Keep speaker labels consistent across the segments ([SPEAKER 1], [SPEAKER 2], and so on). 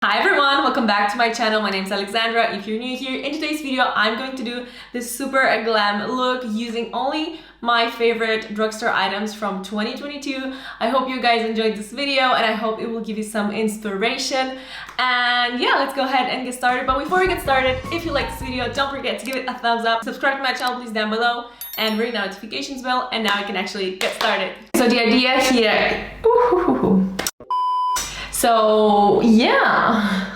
[SPEAKER 1] Hi everyone, welcome back to my channel. My name is Alexandra. If you're new here, in today's video I'm going to do this super glam look using only my favorite drugstore items from 2022. I hope you guys enjoyed this video and I hope it will give you some inspiration. And yeah, let's go ahead and get started. But before we get started, if you like this video, don't forget to give it a thumbs up. Subscribe to my channel please down below and ring the notifications bell, and now I can actually get started. So the idea here, so yeah.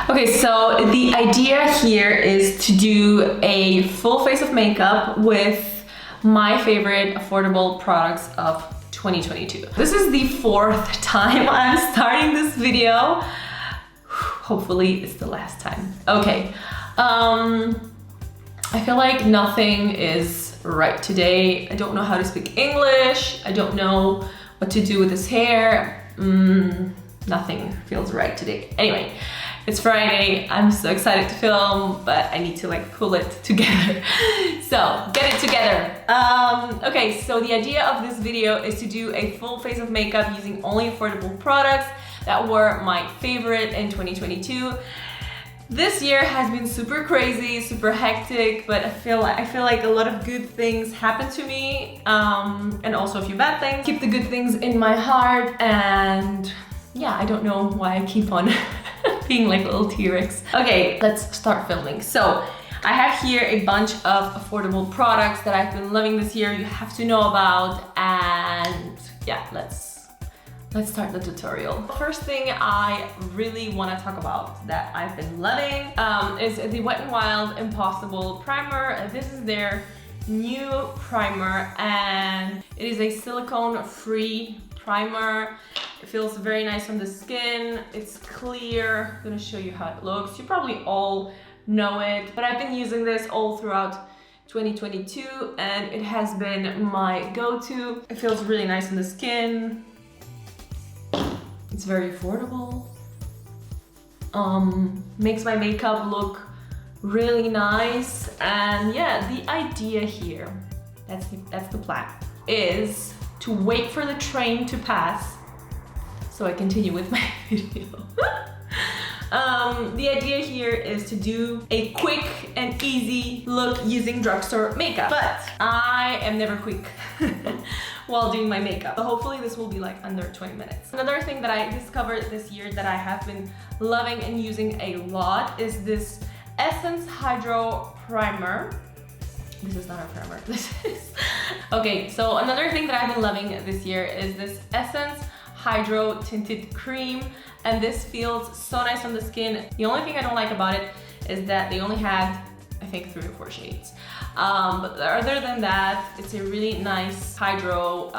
[SPEAKER 1] Okay, so the idea here is to do a full face of makeup with my favorite affordable products of 2022. This is the fourth time I'm starting this video. Hopefully it's the last time. Okay, I feel like nothing is right today. I don't know how to speak English. I don't know what to do with this hair. Nothing feels right today. Anyway, it's Friday. I'm so excited to film, but I need to like pull it together. So get it together. Okay, so the idea of this video is to do a full face of makeup using only affordable products that were my favorite in 2022. This year has been super crazy, super hectic, but I feel like a lot of good things happened to me, and also a few bad things. Keep the good things in my heart, and yeah, I don't know why I keep on being like a little T-Rex. Okay, let's start filming. So I have here a bunch of affordable products that I've been loving this year, you have to know about, and yeah, let's start the tutorial. First thing I really want to talk about that I've been loving is the Wet n Wild Impossible Primer. This is their new primer and it is a silicone-free primer. It feels very nice on the skin. It's clear. I'm gonna show you how it looks. You probably all know it, but I've been using this all throughout 2022 and it has been my go-to. It feels really nice on the skin. It's very affordable. Makes my makeup look really nice. And yeah, the idea here, that's the plan, is to wait for the train to pass so I continue with my video. The idea here is to do a quick and easy look using drugstore makeup, but I am never quick while doing my makeup. So hopefully this will be like under 20 minutes. Another thing that I discovered this year that I have been loving and using a lot is this Essence Hydro Primer. This is not a primer, this is... Okay, so another thing that I've been loving this year is this Essence Hydro Tinted Cream, and this feels so nice on the skin. The only thing I don't like about it is that they only had, I think, 3 or 4 shades. But other than that, it's a really nice hydro.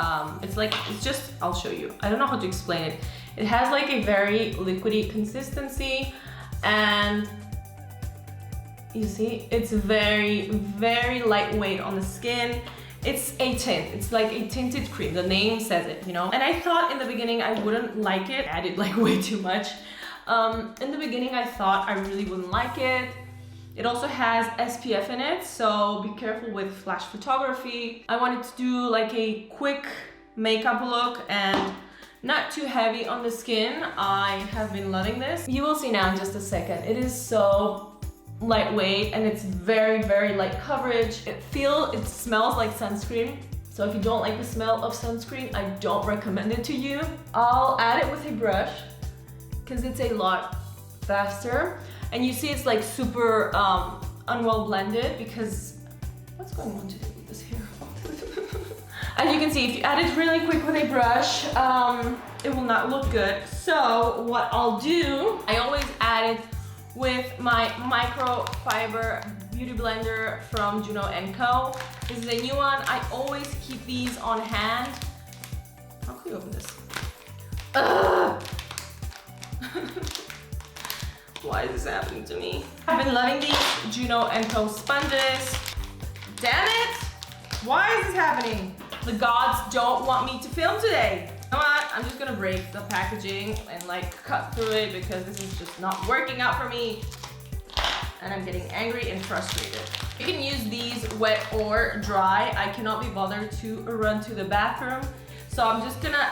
[SPEAKER 1] It's just, I'll show you. I don't know how to explain it. It has like a very liquidy consistency, and you see, it's very, very lightweight on the skin. It's a tint, it's like a tinted cream, the name says it, you know? And I thought in the beginning I wouldn't like it, I added like way too much. In the beginning I thought I really wouldn't like it. It also has SPF in it, so be careful with flash photography. I wanted to do like a quick makeup look and not too heavy on the skin. I have been loving this. You will see now in just a second. It is so lightweight and it's very, very light coverage. It smells like sunscreen. So if you don't like the smell of sunscreen, I don't recommend it to you. I'll add it with a brush because it's a lot faster. And you see it's like super unwell blended because what's going on today with this hair? As you can see, if you add it really quick with a brush, it will not look good. So what I'll do, I always add it with my microfiber beauty blender from Juno & Co. This is a new one. I always keep these on hand. How can you open this? Why is this happening to me? I've been loving these Juno & Co sponges. Damn it! Why is this happening? The gods don't want me to film today. You know what? I'm just gonna break the packaging and like cut through it because this is just not working out for me. And I'm getting angry and frustrated. You can use these wet or dry. I cannot be bothered to run to the bathroom. So I'm just gonna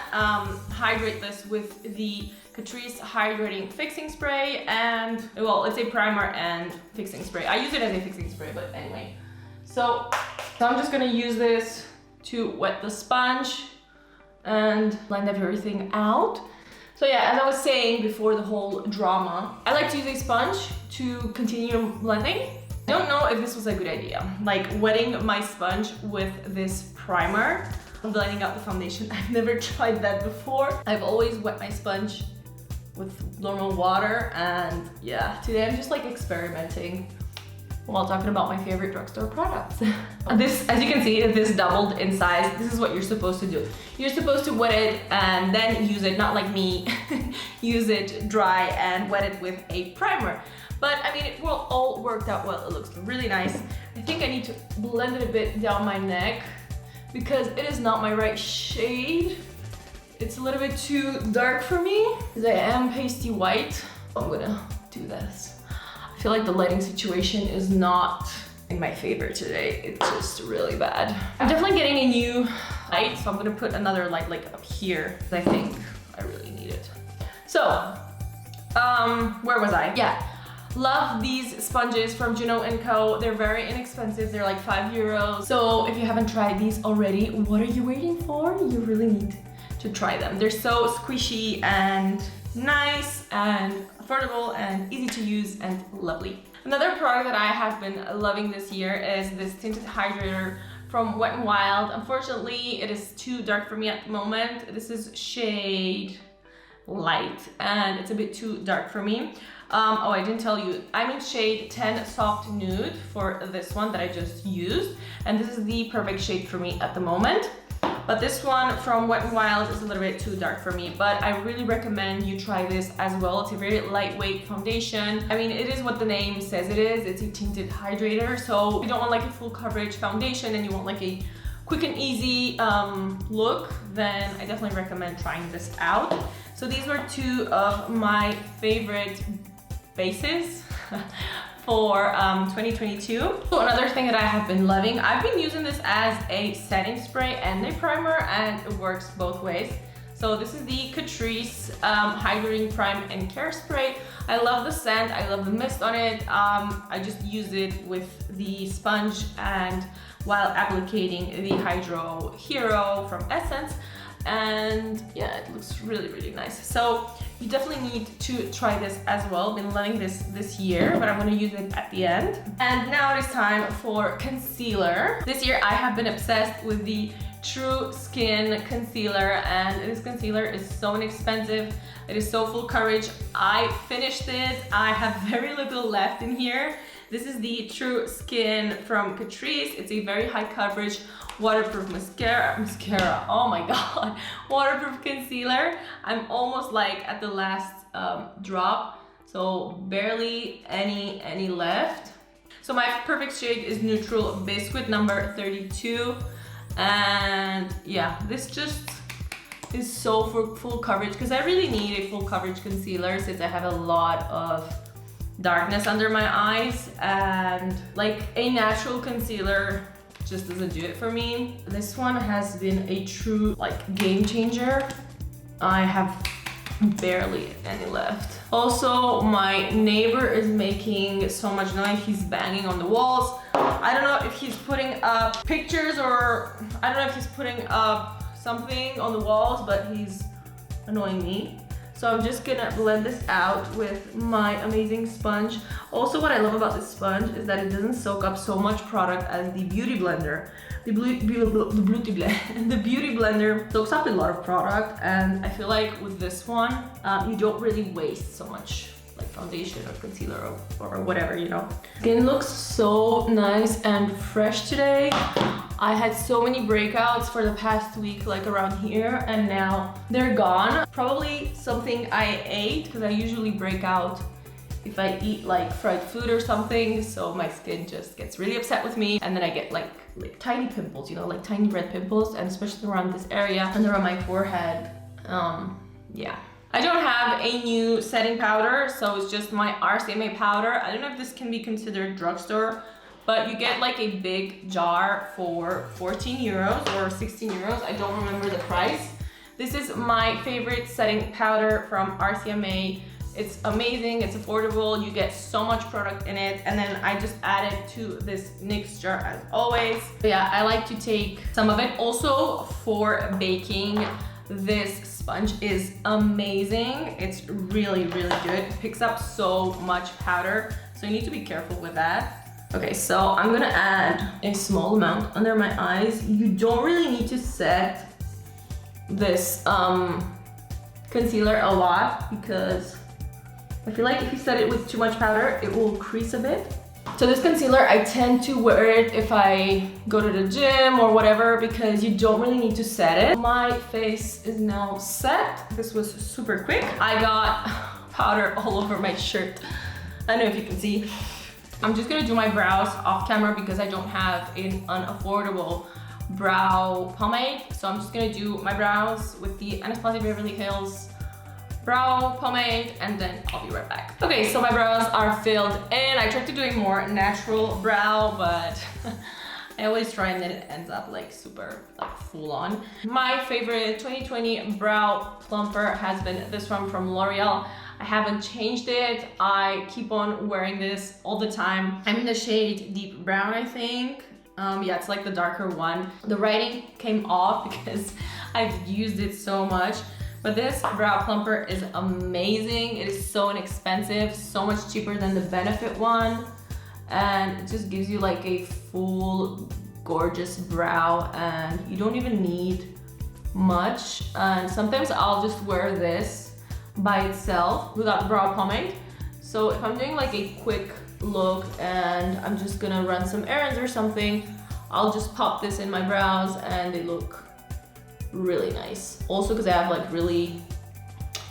[SPEAKER 1] hydrate this with the Catrice Hydrating Fixing Spray and, well, it's a primer and fixing spray. I use it as a fixing spray, but anyway. So I'm just gonna use this to wet the sponge and blend everything out. So yeah, as I was saying before the whole drama, I like to use a sponge to continue blending. I don't know if this was a good idea, like wetting my sponge with this primer, blending out the foundation. I've never tried that before. I've always wet my sponge with normal water, and yeah, today I'm just like experimenting while talking about my favorite drugstore products. This, as you can see, this doubled in size. This is what you're supposed to do. You're supposed to wet it and then use it, not like me, use it dry and wet it with a primer. But I mean, it all worked out well. It looks really nice. I think I need to blend it a bit down my neck because it is not my right shade. It's a little bit too dark for me because I am pasty white. I'm gonna do this. I feel like the lighting situation is not in my favor today. It's just really bad. I'm definitely getting a new light, so I'm gonna put another light like up here because I think I really need it. So, where was I? Yeah. Love these sponges from Juno & Co. They're very inexpensive. They're like €5. So if you haven't tried these already, what are you waiting for? You really need to try them. They're so squishy and nice and affordable and easy to use and lovely. Another product that I have been loving this year is this tinted hydrator from Wet n Wild. Unfortunately, it is too dark for me at the moment. This is shade light and it's a bit too dark for me. Oh, I didn't tell you, I'm in shade 10 Soft Nude for this one that I just used, and this is the perfect shade for me at the moment. But this one from Wet n Wild is a little bit too dark for me, but I really recommend you try this as well. It's a very lightweight foundation. I mean, it is what the name says it is. It's a tinted hydrator, so if you don't want like a full coverage foundation and you want like a quick and easy look, then I definitely recommend trying this out. So these were two of my favorite bases for 2022. So another thing that I have been loving, I've been using this as a setting spray and a primer, and it works both ways. So this is the Catrice Hydrating Prime and Care Spray. I love the scent, I love the mist on it. I just use it with the sponge and while applicating the Hydro Hero from Essence. And yeah, it looks really, really nice. So you definitely need to try this as well. Been loving this year, but I'm gonna use it at the end. And now it is time for concealer. This year I have been obsessed with the True Skin concealer, and this concealer is so inexpensive. It is so full coverage. I finished it. I have very little left in here. This is the True Skin from Catrice. It's a very high coverage waterproof mascara, oh my god, waterproof concealer. I'm almost like at the last drop, so barely any left. So my perfect shade is Neutral Biscuit number 32, and yeah, this just is so for full coverage because I really need a full coverage concealer since I have a lot of darkness under my eyes, and like a natural concealer just doesn't do it for me. This one has been a true like game changer. I have barely any left. Also, my neighbor is making so much noise. He's banging on the walls. I don't know if he's putting up pictures or I don't know if he's putting up something on the walls, but he's annoying me. So I'm just gonna blend this out with my amazing sponge. Also, what I love about this sponge is that it doesn't soak up so much product as the Beauty Blender. The Beauty Blender soaks up a lot of product, and I feel like with this one, you don't really waste so much like foundation or concealer or whatever, you know. Skin looks so nice and fresh today. I had so many breakouts for the past week, like around here, and now they're gone. Probably something I ate, because I usually break out if I eat like fried food or something, so my skin just gets really upset with me, and then I get like tiny pimples, you know, like tiny red pimples, and especially around this area and around my forehead. Yeah. I don't have a new setting powder, so it's just my RCMA powder. I don't know if this can be considered drugstore, but you get like a big jar for 14 euros or 16 euros. I don't remember the price. This is my favorite setting powder from RCMA. It's amazing, it's affordable, you get so much product in it, and then I just add it to this NYX jar as always. But yeah, I like to take some of it. Also for baking, this sponge is amazing. It's really, really good. It picks up so much powder, so you need to be careful with that. Okay, so I'm gonna add a small amount under my eyes. You don't really need to set this concealer a lot because I feel like if you set it with too much powder, it will crease a bit. So this concealer, I tend to wear it if I go to the gym or whatever because you don't really need to set it. My face is now set. This was super quick. I got powder all over my shirt. I don't know if you can see. I'm just gonna do my brows off camera because I don't have an unaffordable brow pomade. So I'm just gonna do my brows with the Anastasia Beverly Hills brow pomade, and then I'll be right back. Okay, so my brows are filled in. I tried to do a more natural brow, but I always try and then it ends up like super like full on. My favorite 2020 brow plumper has been this one from L'Oreal. I haven't changed it. I keep on wearing this all the time. I'm in the shade Deep Brown, I think. Yeah, it's like the darker one. The writing came off because I've used it so much. But this brow plumper is amazing. It is so inexpensive, so much cheaper than the Benefit one. And it just gives you like a full, gorgeous brow, and you don't even need much. And sometimes I'll just wear this by itself without brow pomade. So if I'm doing like a quick look and I'm just gonna run some errands or something, I'll just pop this in my brows and they look really nice. Also because I have like really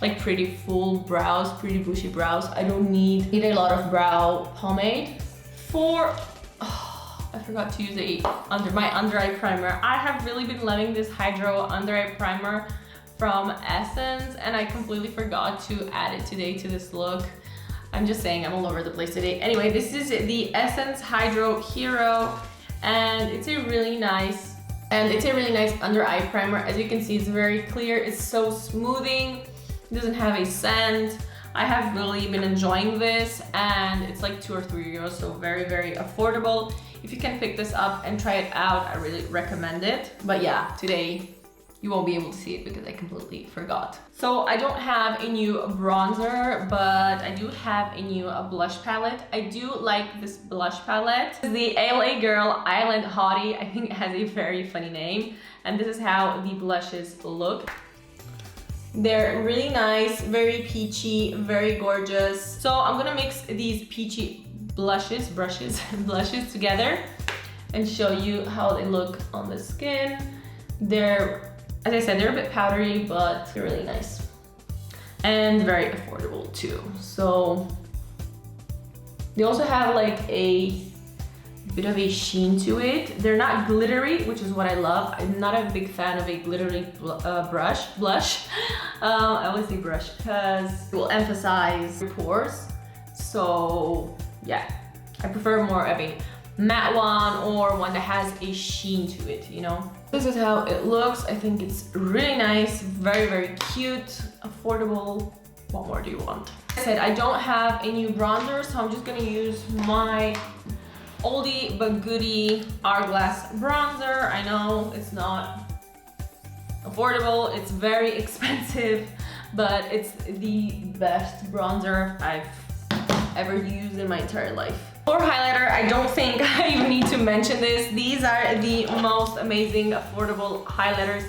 [SPEAKER 1] like pretty full brows, pretty bushy brows. I don't need a lot of brow pomade. I forgot to use my under eye primer. I have really been loving this Hydro under eye primer from Essence, and I completely forgot to add it today to this look. I'm just saying, I'm all over the place today. Anyway, this is the Essence Hydro Hero, and it's a really nice under eye primer. As you can see, it's very clear. It's so smoothing. It doesn't have a scent. I have really been enjoying this, and it's like 2 or 3 euros, so very, very affordable. If you can pick this up and try it out, I really recommend it. But yeah, today you won't be able to see it because I completely forgot. So I don't have a new bronzer, but I do have a new blush palette. I do like this blush palette. This is the LA Girl Island Hottie. I think it has a very funny name. And this is how the blushes look. They're really nice, very peachy, very gorgeous. So I'm gonna mix these peachy blushes together and show you how they look on the skin. They're, as I said, they're a bit powdery, but they're really nice and very affordable too. So they also have like a bit of a sheen to it. They're not glittery, which is what I love. I'm not a big fan of a glittery blush. I always say brush because it will emphasize your pores. So yeah, I prefer more of a matte one or one that has a sheen to it, you know? This is how it looks. I think it's really nice, very, very cute, affordable. What more do you want? Like I said, I don't have a new bronzer, so I'm just gonna use my oldie but goodie Hourglass bronzer. I know it's not affordable, it's very expensive, but it's the best bronzer I've ever used in my entire life. For highlighter, I don't think I even need to mention this. These are the most amazing affordable highlighters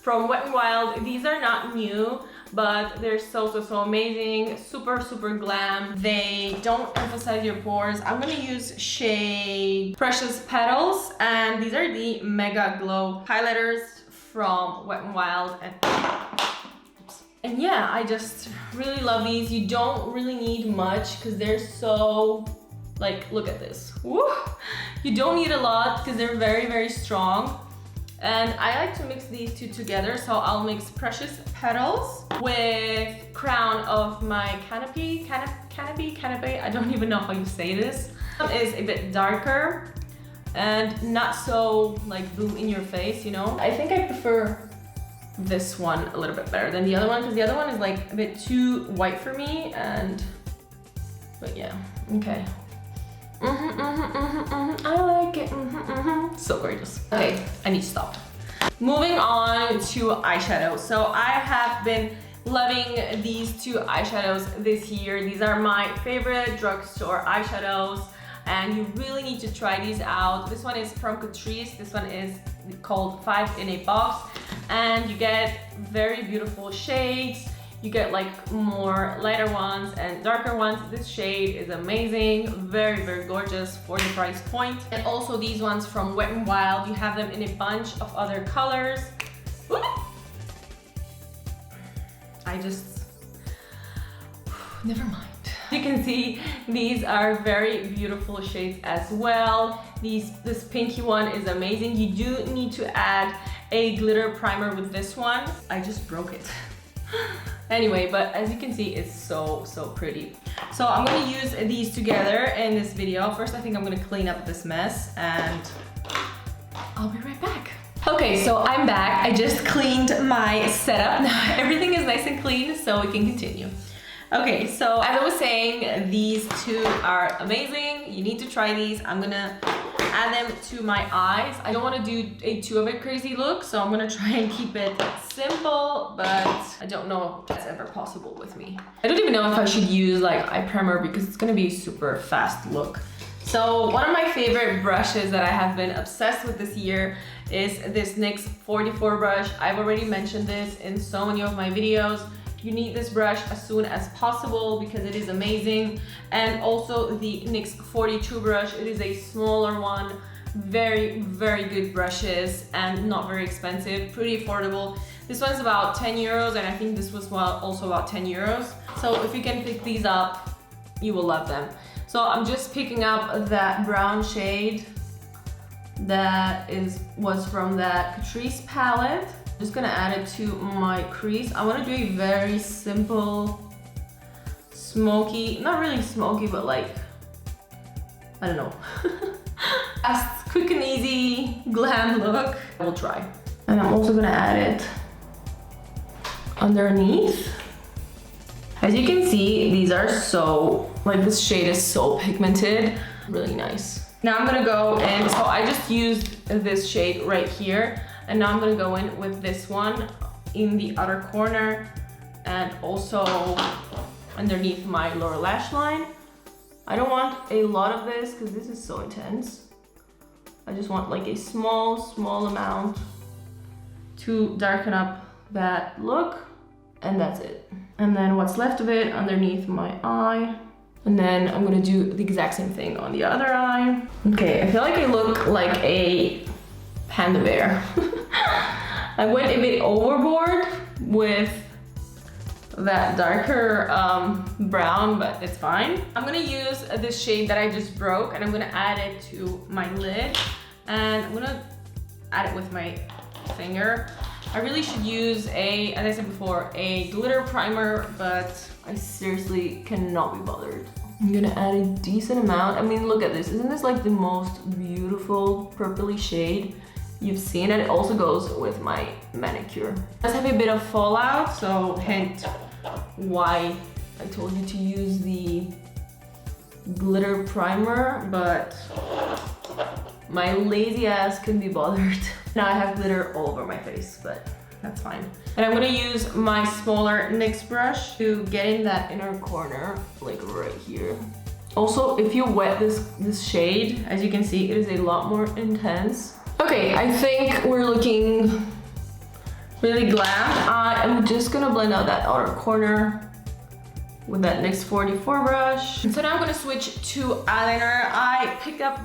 [SPEAKER 1] from Wet n Wild. These are not new, but they're so amazing. Super, super glam. They don't emphasize your pores. I'm gonna use shade Precious Petals, and these are the Mega Glow highlighters from Wet n Wild. And yeah, I just really love these. You don't really need much because they're so, like, look at this. Woo! You don't need a lot because they're very, very strong. And I like to mix these two together, so I'll mix Precious Petals with Crown of my Canopy, I don't even know how you say this. Is a bit darker and not so like boom in your face, you know? I think I prefer this one a little bit better than the other one, because the other one is like a bit too white for me. But yeah, okay. I like it. So gorgeous. Okay, I need to stop. Moving on to eyeshadow. So I have been loving these two eyeshadows this year. These are my favorite drugstore eyeshadows, and you really need to try these out. This one is from Catrice. This one is called 5 in a Box, and you get very beautiful shades. You get like more lighter ones and darker ones. This shade is amazing, very, very gorgeous for the price point. And also these ones from Wet n Wild, you have them in a bunch of other colors. Never mind. You can see these are very beautiful shades as well. This pinky one is amazing. You do need to add a glitter primer with this one. I just broke it. Anyway, but as you can see, it's so pretty. So I'm gonna use these together in this video. First, I think I'm gonna clean up this mess, and I'll be right back. Okay, so I'm back. I just cleaned my setup. Now everything is nice and clean, so we can continue. Okay, so as I was saying, these two are amazing. You need to try these. I'm gonna add them to my eyes. I don't want to do a too of a crazy look, so I'm gonna try and keep it simple, but I don't know if that's ever possible with me. I don't even know if I should use like eye primer because it's gonna be a super fast look. So one of my favorite brushes that I have been obsessed with this year is this NYX 44 brush. I've already mentioned this in so many of my videos. You need this brush as soon as possible because it is amazing. And also the NYX 42 brush, it is a smaller one. Very, very good brushes and not very expensive, pretty affordable. This one's about 10 euros, and I think this was also about 10 euros. So if you can pick these up, you will love them. So I'm just picking up that brown shade that was from that Catrice palette. Just gonna add it to my crease. I wanna do a very simple, smoky, not really smoky, but like, I don't know. Fast, quick and easy, glam look. I will try. And I'm also gonna add it underneath. As you can see, these are so, like this shade is so pigmented, really nice. Now I'm gonna go in, so I just used this shade right here. And now I'm gonna go in with this one in the outer corner and also underneath my lower lash line. I don't want a lot of this because this is so intense. I just want like a small amount to darken up that look, and that's it. And then what's left of it underneath my eye. And then I'm gonna do the exact same thing on the other eye. Okay, I feel like I look like a panda bear. I went a bit overboard with that darker brown, but it's fine. I'm gonna use this shade that I just broke, and I'm gonna add it to my lid, and I'm gonna add it with my finger. I really should use as I said before, a glitter primer, but I seriously cannot be bothered. I'm gonna add a decent amount. I mean, look at this. Isn't this like the most beautiful purpley shade you've seen? And it also goes with my manicure. It does have a bit of fallout, so hint why I told you to use the glitter primer, but my lazy ass couldn't be bothered. Now I have glitter all over my face, but that's fine. And I'm gonna use my smaller NYX brush to get in that inner corner, like right here. Also, if you wet this shade, as you can see, it is a lot more intense. Okay, I think we're looking really glam. I am just gonna blend out that outer corner with that NYX 44 brush. And so now I'm gonna switch to eyeliner. I picked up.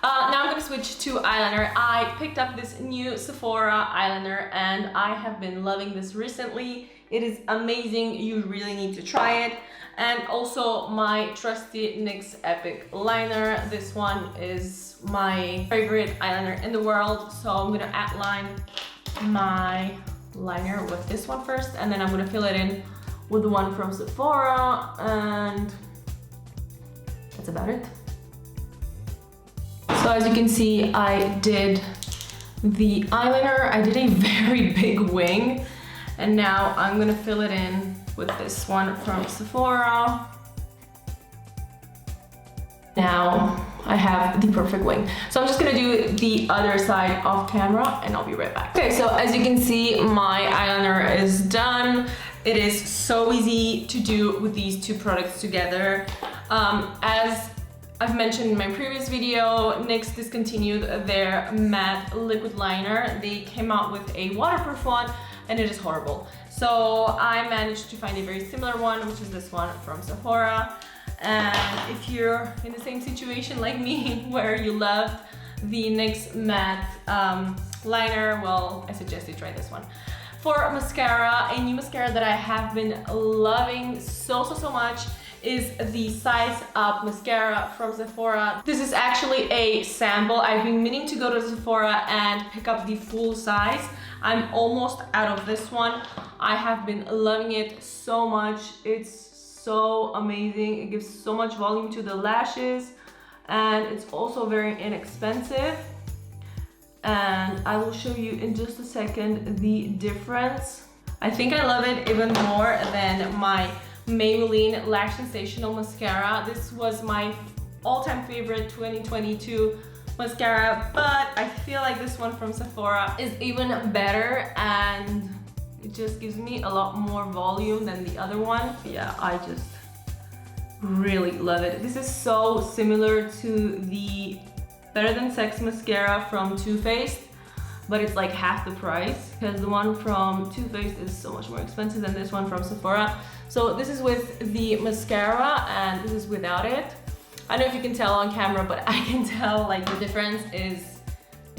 [SPEAKER 1] Now I'm gonna switch to eyeliner. I picked up this new Sephora eyeliner, and I have been loving this recently. It is amazing. You really need to try it. And also my trusty NYX Epic liner. This one is my favorite eyeliner in the world. So I'm gonna outline my liner with this one first, and then I'm gonna fill it in with the one from Sephora, and that's about it. So as you can see, I did the eyeliner. I did a very big wing, and now I'm gonna fill it in with this one from Sephora. Now I have the perfect wing. So I'm just gonna do the other side off camera and I'll be right back. Okay, so as you can see, my eyeliner is done. It is so easy to do with these two products together. As I've mentioned in my previous video, NYX discontinued their matte liquid liner. They came out with a waterproof one and it is horrible. So I managed to find a very similar one, which is this one from Sephora. And if you're in the same situation like me, where you love the NYX matte liner, well, I suggest you try this one. For mascara, a new mascara that I have been loving so much is the Size Up mascara from Sephora. This is actually a sample. I've been meaning to go to Sephora and pick up the full size. I'm almost out of this one. I have been loving it so much. It's so amazing. It gives so much volume to the lashes and it's also very inexpensive. And I will show you in just a second the difference. I think I love it even more than my Maybelline Lash Sensational mascara. This was my all-time favorite 2022 mascara, but I feel like this one from Sephora is even better and it just gives me a lot more volume than the other one. Yeah, I just really love it. This is so similar to the Better Than Sex mascara from Too Faced, but it's like half the price because the one from Too Faced is so much more expensive than this one from Sephora. So this is with the mascara and this is without it. I don't know if you can tell on camera, but I can tell like the difference is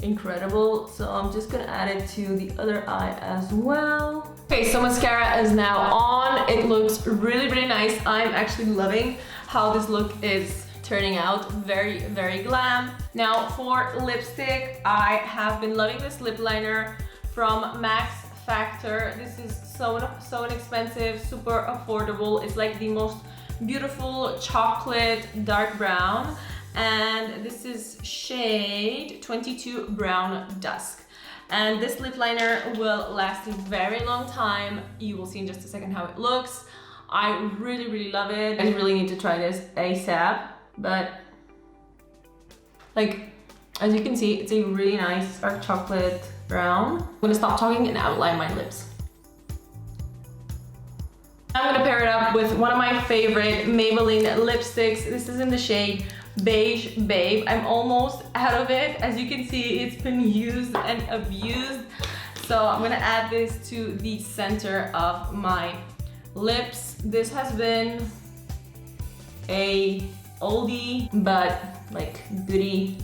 [SPEAKER 1] incredible. So I'm just gonna add it to the other eye as well. Okay, so mascara is now on. It looks really nice. I'm actually loving how this look is turning out. Very glam. Now for lipstick, I have been loving this lip liner from Max Factor. This is so inexpensive, super affordable. It's like the most beautiful chocolate dark brown, and this is shade 22 Brown Dusk. And this lip liner will last a very long time. You will see in just a second how it looks. I really love it. I really need to try this ASAP, but like as you can see, it's a really nice dark chocolate brown. I'm gonna stop talking and outline my lips. I'm gonna pair it up with one of my favorite Maybelline lipsticks. This is in the shade Beige Babe. I'm almost out of it. As you can see, it's been used and abused. So I'm gonna add this to the center of my lips. This has been a oldie, but like goodie,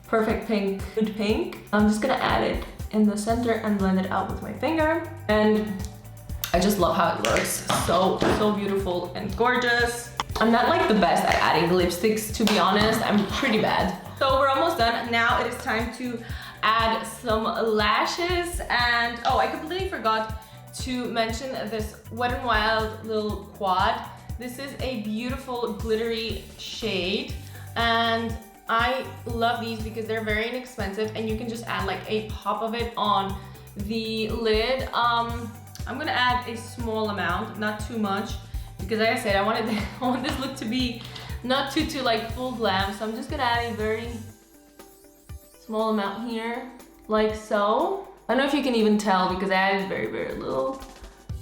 [SPEAKER 1] perfect pink, good pink. I'm just gonna add it in the center and blend it out with my finger. And I just love how it looks. So beautiful and gorgeous. I'm not like the best at adding lipsticks, to be honest. I'm pretty bad. So we're almost done. Now it is time to add some lashes. And oh, I completely forgot to mention this Wet n Wild little quad. This is a beautiful glittery shade. And I love these because they're very inexpensive and you can just add like a pop of it on the lid. I'm gonna add a small amount, not too much, because like I said, I want this look to be not too like full glam. So I'm just gonna add a very small amount here, like so. I don't know if you can even tell because I added very little,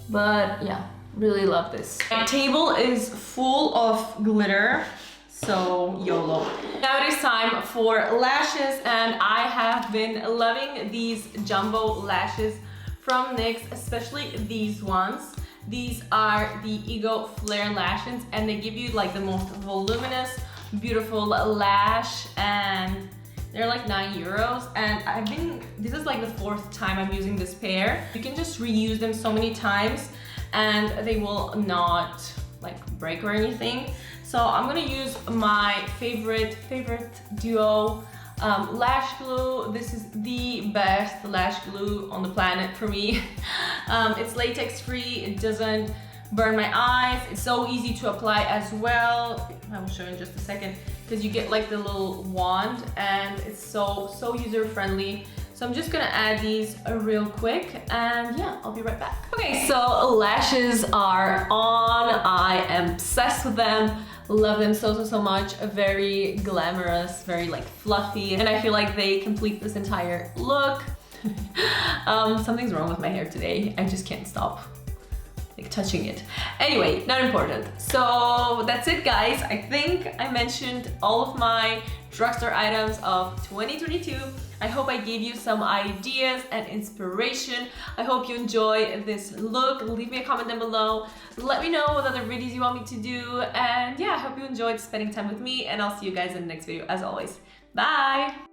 [SPEAKER 1] but yeah, really love this. My table is full of glitter, so YOLO. Now it is time for lashes, and I have been loving these jumbo lashes from NYX, especially these ones. These are the Ego Flare lashes, and they give you like the most voluminous, beautiful lash, and they're like €9. And this is like the 4th time I'm using this pair. You can just reuse them so many times and they will not like break or anything. So I'm gonna use my favorite duo lash glue. This is the best lash glue on the planet for me. It's latex free, it doesn't burn my eyes. It's so easy to apply as well. I will show you in just a second, because you get like the little wand and it's so user-friendly. So I'm just gonna add these real quick, and yeah, I'll be right back. Okay, so lashes are on. I am obsessed with them. Love them so much. Very glamorous, very like fluffy, and I feel like they complete this entire look. Something's wrong with my hair today. I just can't stop like touching it. Anyway, not important. So that's it, guys. I think I mentioned all of my drugstore items of 2022. I hope I gave you some ideas and inspiration. I hope you enjoy this look. Leave me a comment down below. Let me know what other videos you want me to do. And yeah, I hope you enjoyed spending time with me, and I'll see you guys in the next video as always. Bye!